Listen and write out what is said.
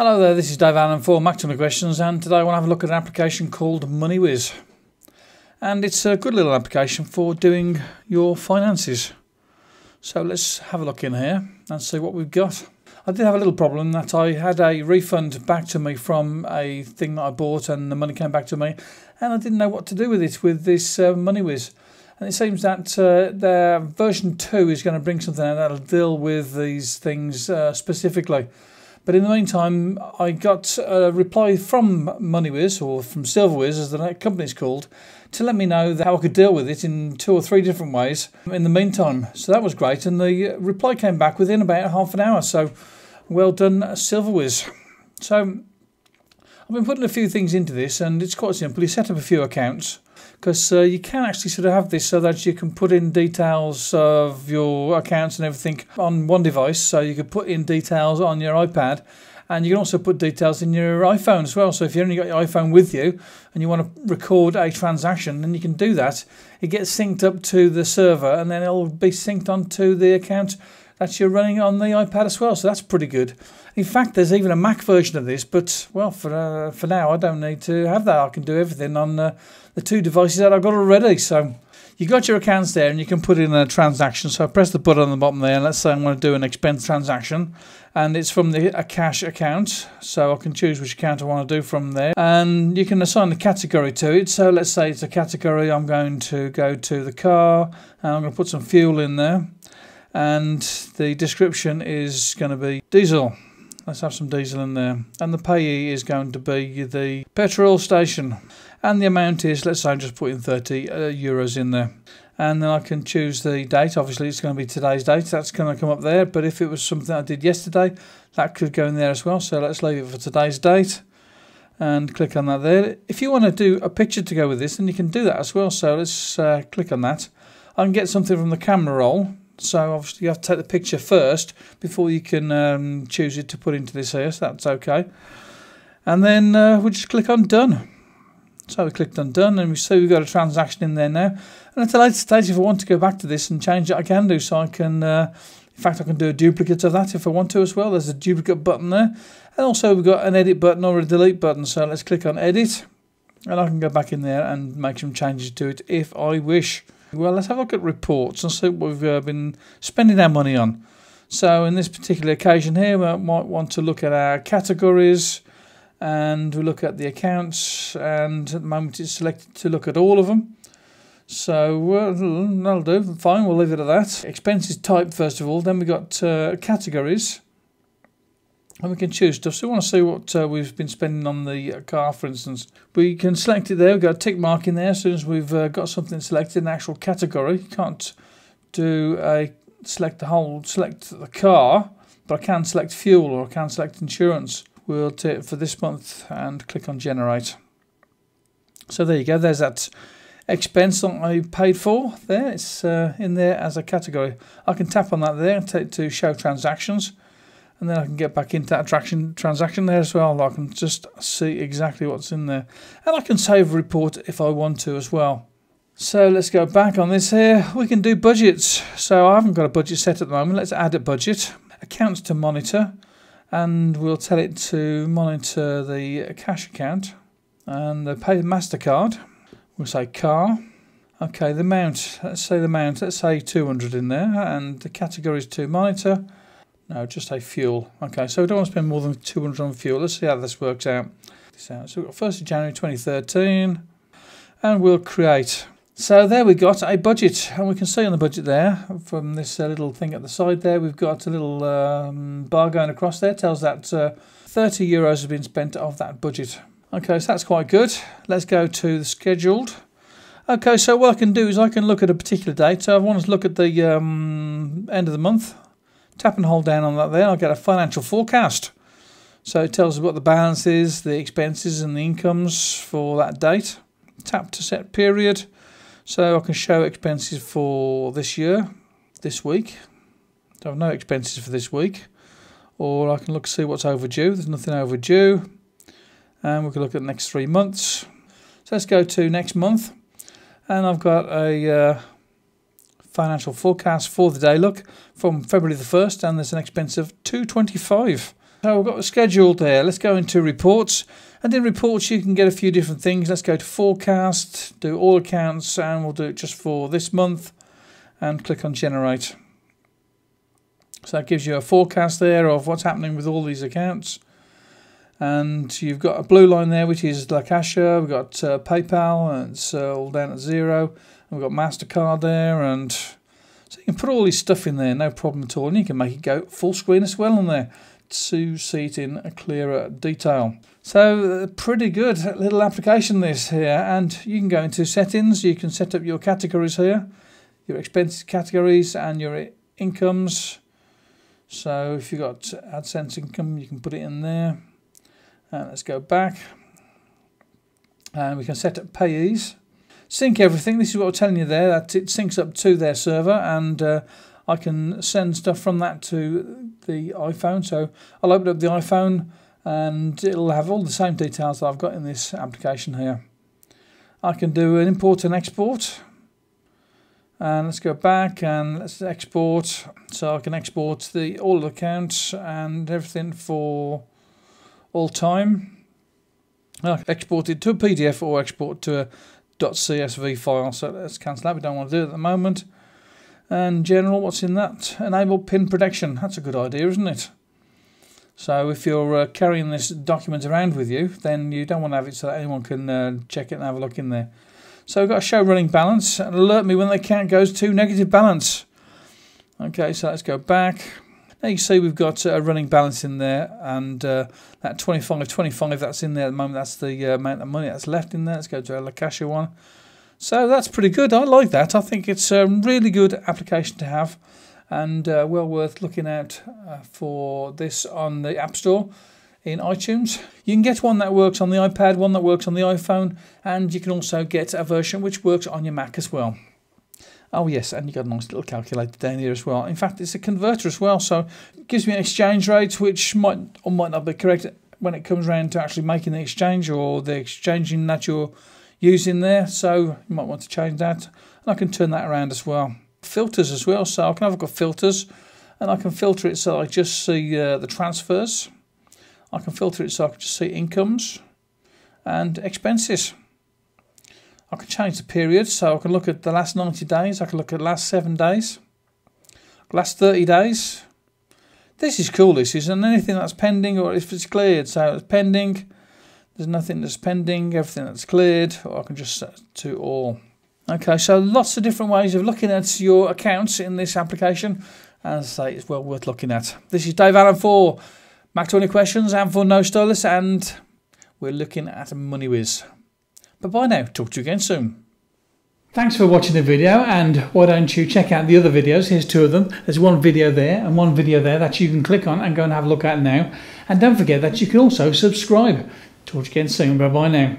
Hello there, this is Dave Allen for Maximum Questions, and today I want to have a look at an application called MoneyWiz. And it's a good little application for doing your finances. So let's have a look in here and see what we've got. I did have a little problem that I had a refund back to me from a thing that I bought, and the money came back to me, and I didn't know what to do with it with this MoneyWiz. And it seems that their version 2 is going to bring something out that'll deal with these things specifically. But in the meantime, I got a reply from MoneyWiz, or from Silverwiz as the company's called, to let me know how I could deal with it in 2 or 3 different ways in the meantime. So that was great, and the reply came back within about half an hour. So well done, Silverwiz. So I've been putting a few things into this, and it's quite simple. You set up a few accounts, because you can actually sort of have this so that you can put in details of your accounts and everything on one device. So you could put in details on your iPad, and you can also put details in your iPhone as well. So if you only got your iPhone with you and you want to record a transaction, then you can do that. It gets synced up to the server, and then it'll be synced onto the account that you're running on the iPad as well. So that's pretty good. In fact, there's even a Mac version of this, but well, for now I don't need to have that. I can do everything on the 2 devices that I've got already. So you got your accounts there, and you can put in a transaction. So I press the button on the bottom there, and let's say I want to do an expense transaction, and it's from a cash account. So I can choose which account I want to do from there, and you can assign a category to it. So let's say it's a category. I'm going to go to the car, and I'm going to put some fuel in there, and the description is going to be diesel. Let's have some diesel in there. And the payee is going to be the petrol station. And the amount is, let's say I'm just putting 30 euros in there. And then I can choose the date. Obviously it's going to be today's date. That's going to come up there. But if it was something I did yesterday, that could go in there as well. So let's leave it for today's date. And click on that there. If you want to do a picture to go with this, then you can do that as well. So let's click on that. I can get something from the camera roll. So obviously you have to take the picture first before you can choose it to put into this here, so that's okay. And then we'll just click on done. So we clicked on done, and we see we've got a transaction in there now. And at a later stage, if I want to go back to this and change it, I can do. So I can, in fact, I can do a duplicate of that if I want to as well. There's a duplicate button there. And also we've got an edit button or a delete button. So let's click on edit, and I can go back in there and make some changes to it if I wish. Well, let's have a look at reports and see what we've been spending our money on. So in this particular occasion here, we might want to look at our categories, and we look at the accounts, and at the moment it's selected to look at all of them. So that'll do, fine, we'll leave it at that. Expenses type first of all, then we've got categories. And we can choose stuff. So we want to see what we've been spending on the car, for instance. We can select it there. We've got a tick mark in there as soon as we've got something selected, an actual category. You can't do select the car, but I can select fuel, or I can select insurance. We'll take it for this month and click on generate. So there you go. There's that expense that I paid for there. It's in there as a category. I can tap on that there and take it to show transactions. And then I can get back into that transaction there as well. I can just see exactly what's in there. And I can save a report if I want to as well. So let's go back on this here. We can do budgets. So I haven't got a budget set at the moment. Let's add a budget. Accounts to monitor. And we'll tell it to monitor the cash account. And the pay MasterCard. We'll say car. Okay, the amount. Let's say the amount. Let's say 200 in there. And the category is to monitor. No, just say fuel. Okay, so we don't want to spend more than 200 on fuel. Let's see how this works out. So we've got 1st of January 2013, and we'll create. So there we got a budget, and we can see on the budget there, from this little thing at the side there, we've got a little bar going across there. Tells that 30 euros has been spent of that budget. Okay, so that's quite good. Let's go to the scheduled. Okay, so what I can do is I can look at a particular date. So I want to look at the end of the month. Tap and hold down on that there, I'll get a financial forecast. So it tells us what the balance is, the expenses and the incomes for that date. Tap to set period. So I can show expenses for this year, this week. So I have no expenses for this week. Or I can look see what's overdue. There's nothing overdue. And we can look at the next 3 months. So let's go to next month. And I've got a financial forecast for the day look from February the 1st, and there's an expense of 225. So we've got the schedule there. Let's go into reports. And in reports you can get a few different things. Let's go to forecast, do all accounts, and we'll do it just for this month and click on generate. So that gives you a forecast there of what's happening with all these accounts. And you've got a blue line there, which is La Caixa. We've got PayPal, and it's all down at 0. And we've got MasterCard there, and so you can put all this stuff in there, no problem at all. And you can make it go full screen as well on there to see it in a clearer detail. So pretty good little application this here. And you can go into settings. You can set up your categories here, your expenses categories and your incomes. So if you've got AdSense income, you can put it in there. And let's go back. And we can set up payees. Sync everything. This is what I'm telling you there, that it syncs up to their server, and I can send stuff from that to the iPhone. So I'll open up the iPhone and it'll have all the same details that I've got in this application here. I can do an import and export. And let's go back and let's export. So I can export all the accounts and everything for all time. I can export it to a PDF or export to a .csv file. So let's cancel that. We don't want to do it at the moment. And general, what's in that? Enable PIN protection. That's a good idea, isn't it? So if you're carrying this document around with you, then you don't want to have it so that anyone can check it and have a look in there. So we've got to show running balance and alert me when the account goes to negative balance. Okay, so let's go back. Now you can see we've got a running balance in there, and that 25 that's in there at the moment, that's the amount of money that's left in there. Let's go to a La Caixa one. So that's pretty good. I like that. I think it's a really good application to have, and well worth looking out for this on the App Store in iTunes. You can get one that works on the iPad, one that works on the iPhone, and you can also get a version which works on your Mac as well. Oh yes, and you've got a nice little calculator down here as well. In fact, it's a converter as well, so it gives me an exchange rate which might or might not be correct when it comes around to actually making the exchange or the exchanging that you're using there. So you might want to change that. And I can turn that around as well. Filters as well, so I can have a look at filters, and I can filter it so I just see the transfers. I can filter it so I can just see incomes and expenses. I can change the period, so I can look at the last 90 days, I can look at the last 7 days, last 30 days. This is cool, this is, and anything that's pending or if it's cleared. So it's pending, there's nothing that's pending, everything that's cleared, or I can just set to all. Okay, so lots of different ways of looking at your accounts in this application. As I say, it's well worth looking at. This is Dave Allen for Mac 20 Questions and for No Stylist, and we're looking at MoneyWiz. Bye-bye now. Talk to you again soon. Thanks for watching the video, and why don't you check out the other videos. Here's 2 of them. There's one video there and one video there that you can click on and go and have a look at now. And don't forget that you can also subscribe. Talk to you again soon. Bye-bye now.